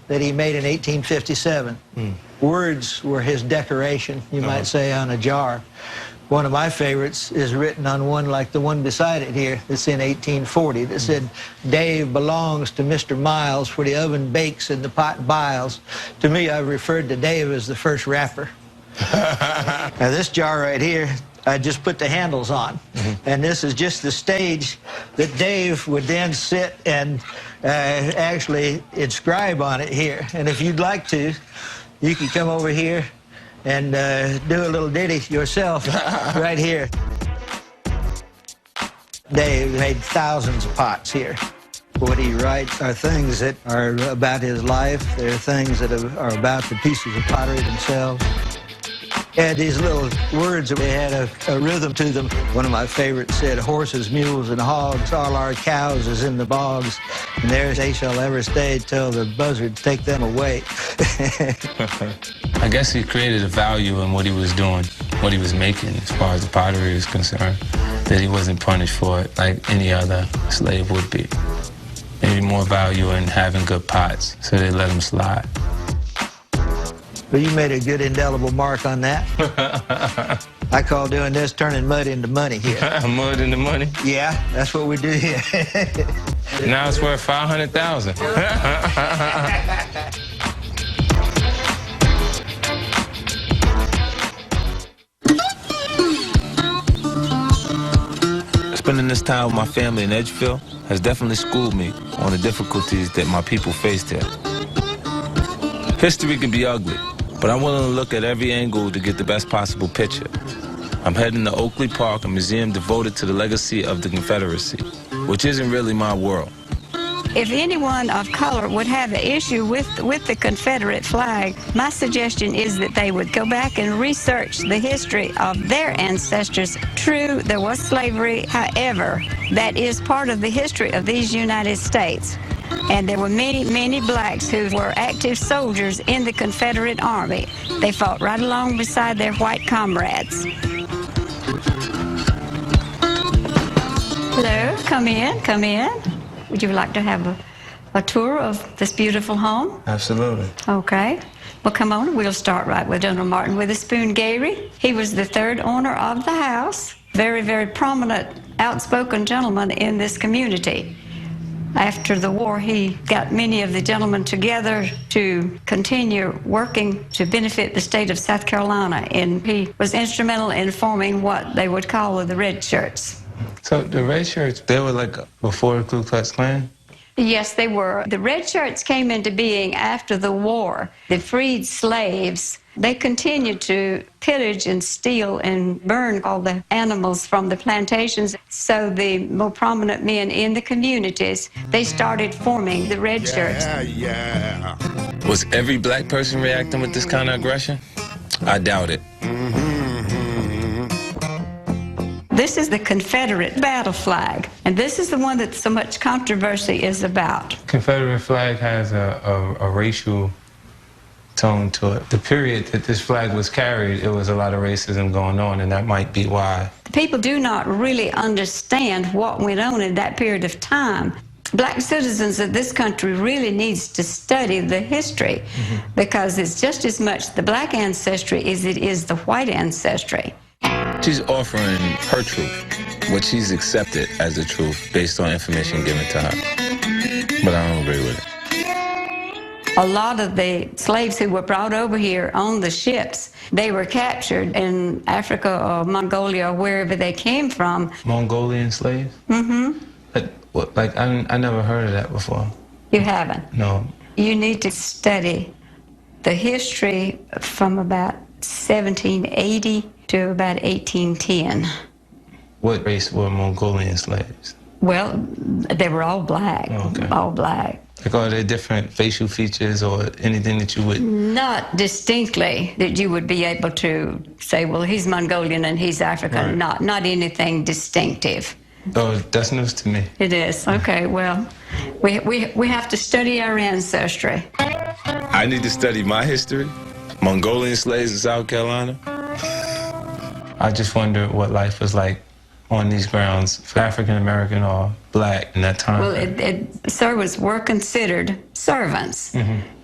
that he made in 1857. Words were his decoration, you might say, on a jar. One of my favorites is written on one like the one beside it here that's in 1840 that said, "Dave belongs to Mr. Miles, for the oven bakes and the pot biles." To me, I referred to Dave as the first rapper. Now this jar right here, I just put the handles on. And this is just the stage that Dave would then sit and actually inscribe on it here. And if you'd like to, you can come over here and do a little ditty yourself right here. Dave made thousands of pots here. What he writes are things that are about his life. They're things that are about the pieces of pottery themselves. He had these little words that had a rhythm to them. One of my favorites said, "Horses, mules, and hogs, all our cows is in the bogs, and there they shall ever stay till the buzzards take them away." I guess he created a value in what he was doing, what he was making as far as the pottery is concerned, that he wasn't punished for it like any other slave would be. Maybe more value in having good pots, so they let him slide. Well, you made a good indelible mark on that. I call doing this turning mud into money here. Mud into money? Yeah, that's what we do here. Now it's worth $500,000. Spending this time with my family in Edgefield has definitely schooled me on the difficulties that my people faced here. History can be ugly, but I'm willing to look at every angle to get the best possible picture. I'm heading to Oakley Park, a museum devoted to the legacy of the Confederacy, which isn't really my world. If anyone of color would have an issue with the Confederate flag, my suggestion is that they would go back and research the history of their ancestors. True, there was slavery. However, that is part of the history of these United States. And there were many, many blacks who were active soldiers in the Confederate Army. They fought right along beside their white comrades. Hello, come in, come in. Would you like to have a tour of this beautiful home? Absolutely. Okay. Well, come on, we'll start right with General Martin Witherspoon Gary. He was the third owner of the house. Very, very prominent, outspoken gentleman in this community. After the war, he got many of the gentlemen together to continue working to benefit the state of South Carolina, and he was instrumental in forming what they would call the Red Shirts. So the Red Shirts, they were like before the Ku Klux Klan? Yes, they were. The Red Shirts came into being after the war. The freed slaves, they continued to pillage and steal and burn all the animals from the plantations. So the more prominent men in the communities, they started forming the Red Shirts. Yeah. Was every black person reacting with this kind of aggression? I doubt it. This is the Confederate battle flag, and this is the one that so much controversy is about. Confederate flag has a racial tone to it. The period that this flag was carried, it was a lot of racism going on, and that might be why. People do not really understand what went on in that period of time. Black citizens of this country really needs to study the history, because it's just as much the black ancestry as it is the white ancestry. She's offering her truth, what she's accepted as the truth based on information given to her. But I don't agree with it. A lot of the slaves who were brought over here on the ships, they were captured in Africa or Mongolia or wherever they came from. Mongolian slaves? Like, I never heard of that before. You haven't? No. You need to study the history from about 1780 to about 1810. What race were Mongolian slaves? Well, they were all black. Oh, okay. All black. Like, are there different facial features or anything that you would? Not distinctly that you would be able to say, well, he's Mongolian and he's African. Right. Not anything distinctive. Oh, that's news to me. It is. Okay, well, we have to study our ancestry. I need to study my history? Mongolian slaves in South Carolina? I just wonder what life was like on these grounds for African American or black in that time. Well, servants were considered servants.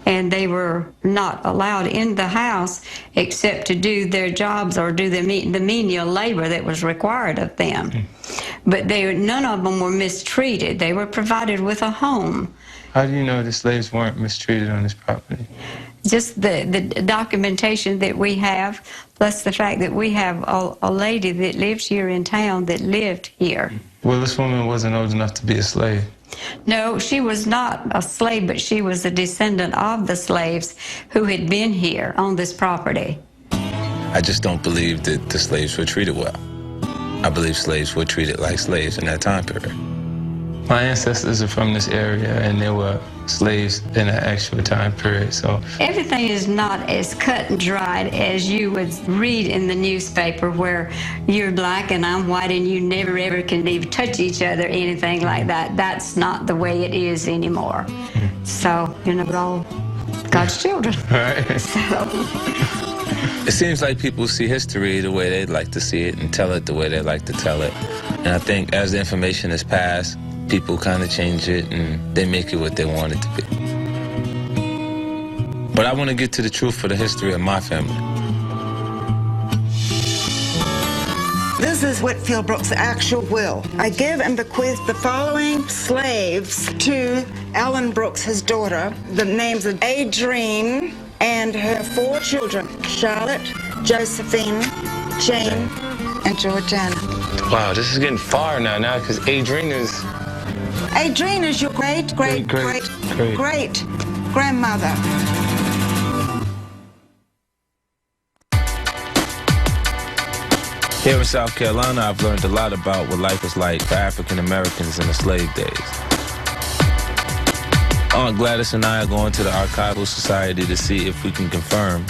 and they were not allowed in the house except to do their jobs or do the menial labor that was required of them. But none of them were mistreated. They were provided with a home. How do you know the slaves weren't mistreated on this property? Just the documentation that we have, plus the fact that we have a lady that lives here in town that lived here. Well, this woman wasn't old enough to be a slave. No, she was not a slave, but she was a descendant of the slaves who had been here on this property. I just don't believe that the slaves were treated well. I believe slaves were treated like slaves in that time period. My ancestors are from this area, and they were slaves in an actual time period, so... Everything is not as cut and dried as you would read in the newspaper, where you're black and I'm white and you never ever can even touch each other, anything like that. That's not the way it is anymore. So, you know, we're all God's children. Right. So... It seems like people see history the way they'd like to see it and tell it the way they like to tell it. And I think as the information is passed, people kind of change it and they make it what they want it to be. But I want to get to the truth for the history of my family. This is Whitfield Brooks' actual will. I give and bequeath the following slaves to Ellen Brooks, his daughter. The names are Adrienne and her 4 children, Charlotte, Josephine, Jane, and Georgiana. Wow, this is getting far now, because Adrienne is... Adrienne is your great-great-great-grandmother. Here in South Carolina, I've learned a lot about what life was like for African Americans in the slave days. Aunt Gladys and I are going to the Archival Society to see if we can confirm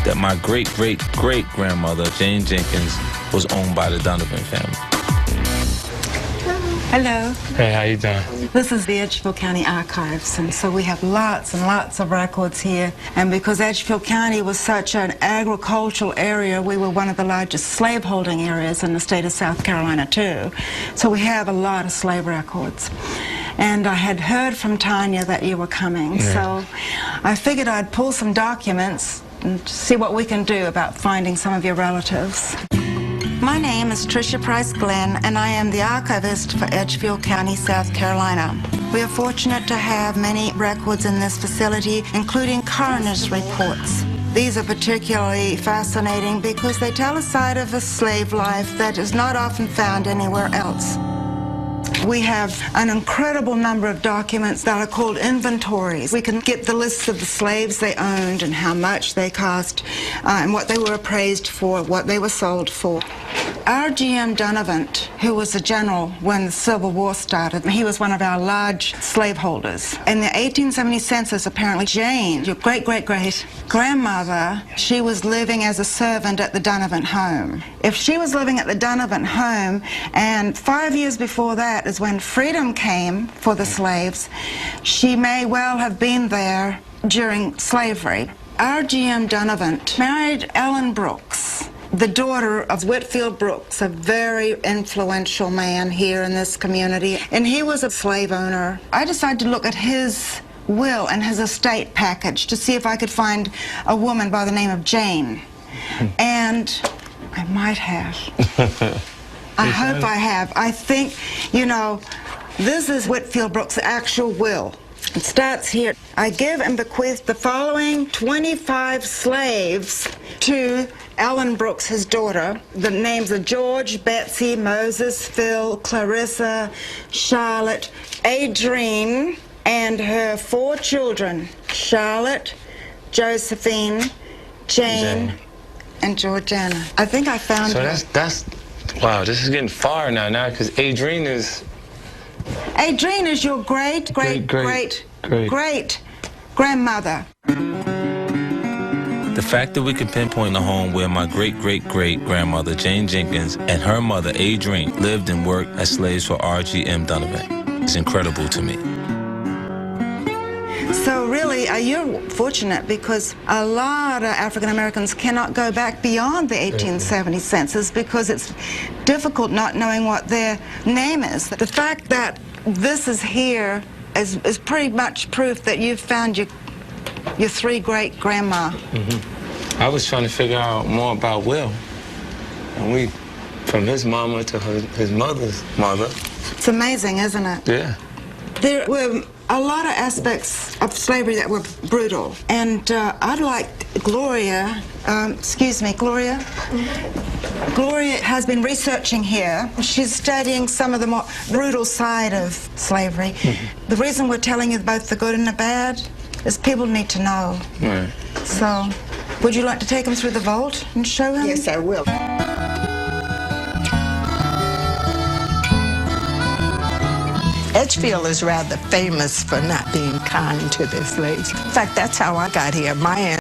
that my great-great-great-grandmother, Jane Jenkins, was owned by the Donovan family. Hello. Hey, how you doing? This is the Edgefield County Archives, and so we have lots and lots of records here. And because Edgefield County was such an agricultural area, we were one of the largest slaveholding areas in the state of South Carolina, too. So we have a lot of slave records. And I had heard from Tanya that you were coming, so I figured I'd pull some documents and see what we can do about finding some of your relatives. My name is Tricia Price Glenn, and I am the archivist for Edgefield County, South Carolina. We are fortunate to have many records in this facility, including coroner's reports. These are particularly fascinating because they tell a side of a slave life that is not often found anywhere else. We have an incredible number of documents that are called inventories. We can get the lists of the slaves they owned and how much they cost, and what they were appraised for, what they were sold for. R.G.M. Donovan, who was a general when the Civil War started, he was one of our large slaveholders. In the 1870 census, apparently Jane, your great-great-great-grandmother, she was living as a servant at the Donovan home. If she was living at the Donovan home, and 5 years before that is when freedom came for the slaves, she may well have been there during slavery. R.G.M. Donovan married Ellen Brooks, the daughter of Whitfield Brooks, a very influential man here in this community, and he was a slave owner. I decided to look at his will and his estate package to see if I could find a woman by the name of Jane. And I might have. I hope I have. I think, you know, this is Whitfield Brooks' actual will. It starts here. I give and bequeath the following 25 slaves to Ellen Brooks, his daughter. The names are George, Betsy, Moses, Phil, Clarissa, Charlotte, Adrienne, and her 4 children, Charlotte, Josephine, Jane, and Georgiana. I think I found her. So that's wow, this is getting far now, because Adrienne is your great-great-great-great-grandmother. The fact that we can pinpoint the home where my great-great-great-grandmother, Jane Jenkins, and her mother, Adrienne, lived and worked as slaves for R.G.M. Donovan is incredible to me. So really, you're fortunate because a lot of African Americans cannot go back beyond the 1870 census because it's difficult not knowing what their name is. The fact that this is here is pretty much proof that you've found your your three great-grandma. I was trying to figure out more about Will. And we, from his mama to his mother's mother. It's amazing, isn't it? Yeah. There were a lot of aspects of slavery that were brutal. And I'd like Gloria, Gloria? Gloria has been researching here. She's studying some of the more brutal side of slavery. The reason we're telling you both the good and the bad is people need to know. Right. So, would you like to take him through the vault and show him? Yes, I will. Edgefield is rather famous for not being kind to their slaves. In fact, that's how I got here. My